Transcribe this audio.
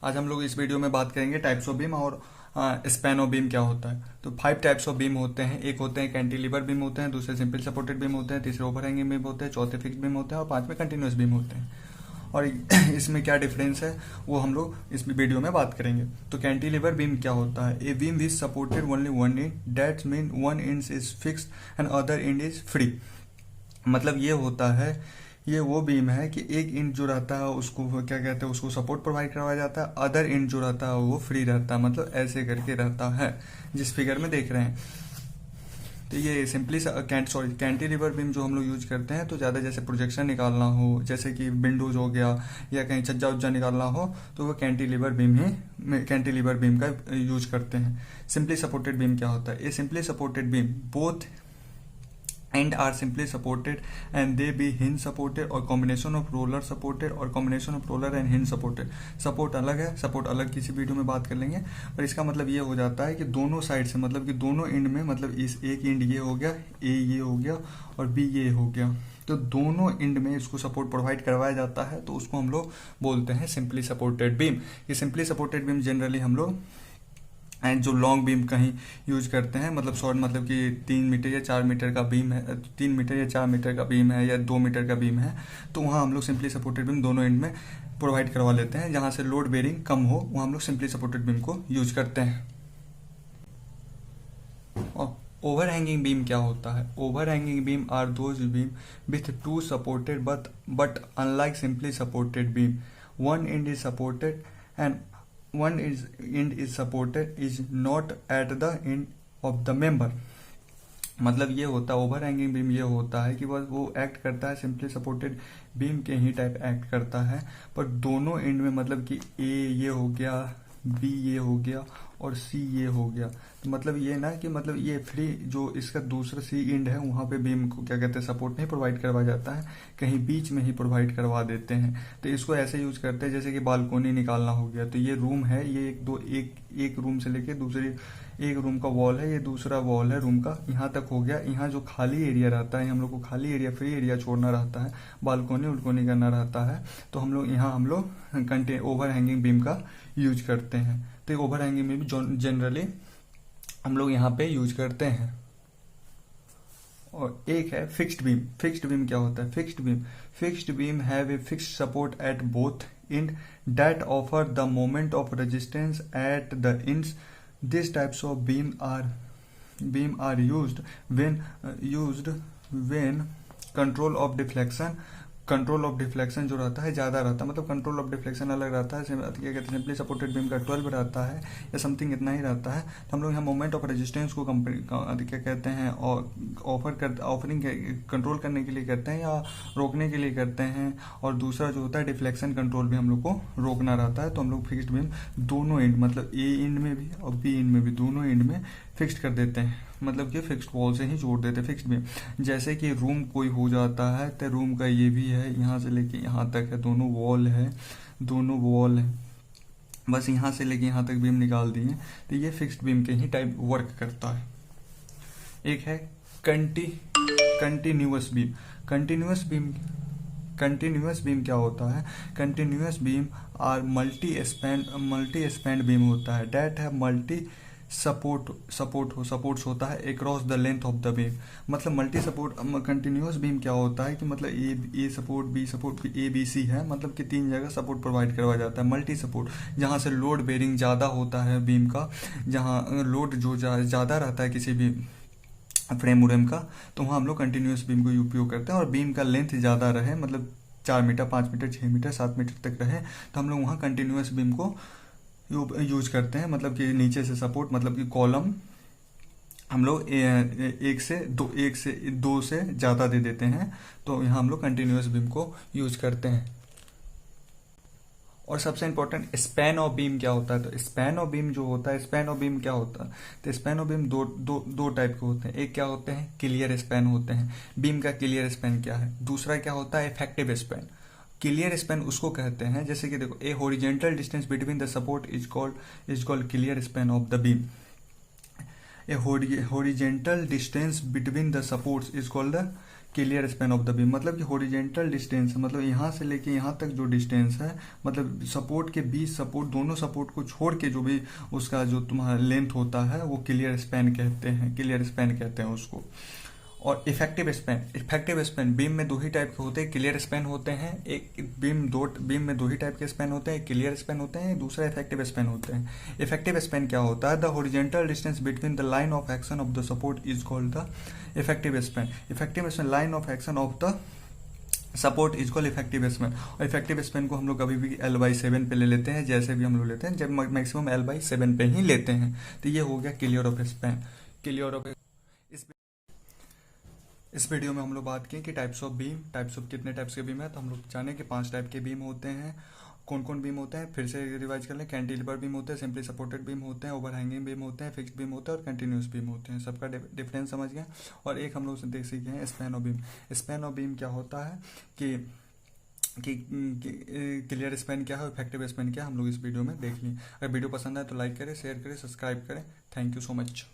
आज हम लोग इस वीडियो में बात करेंगे टाइप्स ऑफ बीम और स्पैन ऑफ बीम क्या होता है। तो 5 टाइप्स ऑफ बीम होते हैं। एक होते हैं कैंटिलीवर बीम होते हैं, दूसरे सिंपल सपोर्टेड बीम होते हैं, तीसरे ओवरहैंगिंग बीम होते हैं, चौथे फिक्स्ड बीम होते हैं और पांचवें कंटिन्यूअस बीम होते हैं। और इसमें क्या डिफरेंस है वो हम लोग इस वीडियो में बात करेंगे। तो कैंटिलीवर बीम क्या होता है? A beam which supported only one and, that mean one end is fixed and other and is free. मतलब ये होता है, ये वो बीम है कि एक इंच जो रहता है उसको क्या कहते हैं, उसको सपोर्ट प्रोवाइड करवाया जाता है, अदर इंच जो रहता है वो फ्री रहता है, मतलब ऐसे करके रहता है जिस फिगर में देख रहे हैं। तो ये सिंपली कैंटिलीवर बीम जो हम लोग यूज करते हैं, तो ज़्यादा जैसे प्रोजेक्शन निकालना हो, जैसे कि विंडोज हो गया या कहीं छज्जा उज्जा निकालना हो, तो वो कैंटिलीवर बीम का यूज करते हैं। सिंपली सपोर्टेड बीम क्या होता है? ये simply supported beam both end are simply supported end they be hinge supported और कॉम्बिनेशन ऑफ रोलर सपोर्टेड और combination of roller end hinge supported. Support अलग है, सपोर्ट अलग किसी वीडियो में बात कर लेंगे। पर इसका मतलब ये हो जाता है कि दोनों साइड से, मतलब कि दोनों एंड में, मतलब इस एक एंड ये हो गया, ए ये हो गया और बी ये हो गया, तो दोनों एंड में इसको सपोर्ट प्रोवाइड करवाया जाता है। तो उसको हम लोग बोलते हैं सिंपली सपोर्टेड बीम। ये सिंपली सपोर्टेड बीम जनरली हम लोग एंड जो लॉन्ग बीम कहीं यूज करते हैं, मतलब शॉर्ट, मतलब कि 3 मीटर या 4 मीटर का बीम है, 3 मीटर या 4 मीटर का बीम है या 2 मीटर का बीम है, तो वहाँ हम लोग सिंपली सपोर्टेड बीम दोनों एंड में प्रोवाइड करवा लेते हैं। जहाँ से लोड बेरिंग कम हो वहाँ हम लोग सिंपली सपोर्टेड बीम को यूज करते हैं। और ओवर हैंगिंग बीम क्या होता है? Overhanging beam are those beam with two supported but unlike simply supported beam, one end is supported end one end is supported is not at the end of the member। मतलब ये होता है overhanging beam, ये होता है कि बस वो एक्ट करता है सिंपली सपोर्टेड बीम के ही टाइप एक्ट करता है, पर दोनों एंड में, मतलब कि ए ये हो गया, बी ये हो गया और सी ये हो गया। तो मतलब ये ना कि मतलब ये फ्री जो इसका दूसरा सी एंड है वहां पे बीम को क्या कहते हैं सपोर्ट नहीं प्रोवाइड करवाया जाता है, कहीं बीच में ही प्रोवाइड करवा देते हैं। तो इसको ऐसे यूज करते हैं जैसे कि बालकोनी निकालना हो गया, तो ये रूम है, ये एक रूम से लेके दूसरी, एक रूम का वॉल है, ये दूसरा वॉल है रूम का, यहाँ तक हो गया। यहाँ जो खाली एरिया रहता है, हम लोग को खाली एरिया, फ्री एरिया छोड़ना रहता है, बालकोनी उल्कोनी करना रहता है, तो हम लोग यहाँ हम लोग ओवर हैंगिंग बीम का यूज करते हैं। तो ओवर हैंगिंग बीम जनरली हम लोग यहाँ पे यूज करते हैं। और एक है फिक्स्ड बीम। फिक्स्ड बीम क्या होता है? Fixed beam have a fixed support at both and that offer the moment of resistance at the ends. These types of beam are used when control of deflection जो रहता है ज्यादा रहता है, मतलब कंट्रोल ऑफ डिफ्लेक्शन अलग रहता है। क्या कहते हैं सिंपली सपोर्टेड बीम का 12 रहता है या समथिंग इतना ही रहता है। तो हम लोग यहाँ मोमेंट ऑफ रेजिस्टेंस को क्या कहते हैं ऑफरिंग कंट्रोल करने के लिए करते हैं या रोकने के लिए करते हैं। और दूसरा जो होता है डिफ्लेक्शन कंट्रोल भी हम लोग को रोकना रहता है। तो हम लोग फिक्स्ड बीम दोनों एंड, मतलब ए एंड में भी और बी एंड में भी, दोनों एंड में फिक्स्ड कर देते हैं, मतलब कि फिक्स्ड वॉल से ही जोड़ देते हैं फिक्स्ड बीम। जैसे कि रूम कोई हो जाता है तो रूम का ये भी है, यहाँ से लेके यहाँ तक है, दोनों वॉल है, बस यहाँ से लेके यहाँ तक बीम निकाल दिए, तो ये फिक्स्ड बीम के ही टाइप वर्क करता है। एक है कंटिन्यूअस बीम। कंटिन्यूअस बीम क्या होता है? Continuous beam are multi span beam होता है, डेट है मल्टी सपोर्ट्स होता है across the length of the beam. मतलब मल्टी सपोर्ट कंटिन्यूअस बीम क्या होता है कि मतलब A support, B support, A B C है, मतलब कि 3 जगह सपोर्ट प्रोवाइड करवाया जाता है। मल्टी सपोर्ट जहाँ से लोड बेरिंग ज़्यादा होता है बीम का, जहाँ लोड जो ज़्यादा रहता है किसी भी फ्रेम उरेम का, तो वहाँ हम लोग कंटिन्यूअस बीम को उपयोग करते हैं। और बीम का लेंथ ज़्यादा रहे, मतलब 4 मीटर, 5 मीटर, 6 मीटर, 7 मीटर तक रहे, तो हम लोग वहाँ कंटिन्यूअस बीम को यूज करते हैं। मतलब कि नीचे से सपोर्ट, मतलब कि कॉलम हम लोग एक से दो से ज़्यादा दे देते हैं, तो यहाँ हम लोग कंटिन्यूअस बीम को यूज करते हैं। और सबसे इंपॉर्टेंट स्पैन ऑफ बीम क्या होता है? तो स्पैन ऑफ बीम जो होता है, स्पैन ऑफ बीम क्या होता है? तो स्पैन ऑफ बीम दो टाइप के होते हैं। एक क्या होते हैं? क्लियर स्पैन होते हैं। बीम का क्लियर स्पैन क्या है? दूसरा क्या होता है? Effective span. क्लियर स्पैन उसको कहते हैं, जैसे कि देखो, ए horizontal distance between the support is called clear span of the beam. A horizontal distance between the supports is called the clear span of the beam मतलब कि हॉरिजेंटल डिस्टेंस, मतलब यहाँ से लेके यहाँ तक जो डिस्टेंस है, मतलब सपोर्ट के बीच, सपोर्ट दोनों सपोर्ट को छोड़ के जो भी उसका जो तुम्हारा लेंथ होता है वो क्लियर स्पैन कहते हैं, क्लियर स्पैन कहते हैं उसको। और इफेक्टिव स्पैन बीम में दो ही टाइप के होते हैं, क्लियर स्पैन होते हैं, एक बीम में दो ही टाइप के स्पैन होते हैं, क्लियर स्पैन होते हैं, दूसरा इफेक्टिव स्पैन होते हैं। इफेक्टिव स्पैन क्या होता है? The horizontal distance between the line of action of the support is called the effective span. Effective span line of action of the support is called effective span. और effective span को हम लोग कभी भी L/7 पे ले लेते हैं, जैसे भी हम लोग लेते हैं, जब मैक्सिमम L/7 पे ही लेते हैं। तो ये हो गया clear of span, clear of. इस वीडियो में हम लोग बात की कि types of beam, types of कितने टाइप्स के बीम है, तो हम लोग जाने कि 5 टाइप के बीम होते हैं। कौन कौन बीम होते हैं फिर से रिवाइज कर लें। कैंटिलीवर बीम होते हैं, सिंपली सपोर्टेड बीम होते हैं, ओवरहैंगिंग बीम होते हैं, फिक्स्ड बीम होते हैं और कंटिन्यूस बीम होते हैं। सबका डिफरेंस समझ गए। और एक हम लोग देख सीखे हैं span of beam. Span of beam क्या होता है कि क्लियर स्पैन क्या है, इफेक्टिव स्पैन क्या है, हम लोग इस वीडियो में देख लें। अगर वीडियो पसंद आए तो लाइक करें, शेयर करें, सब्सक्राइब करें। Thank you so much.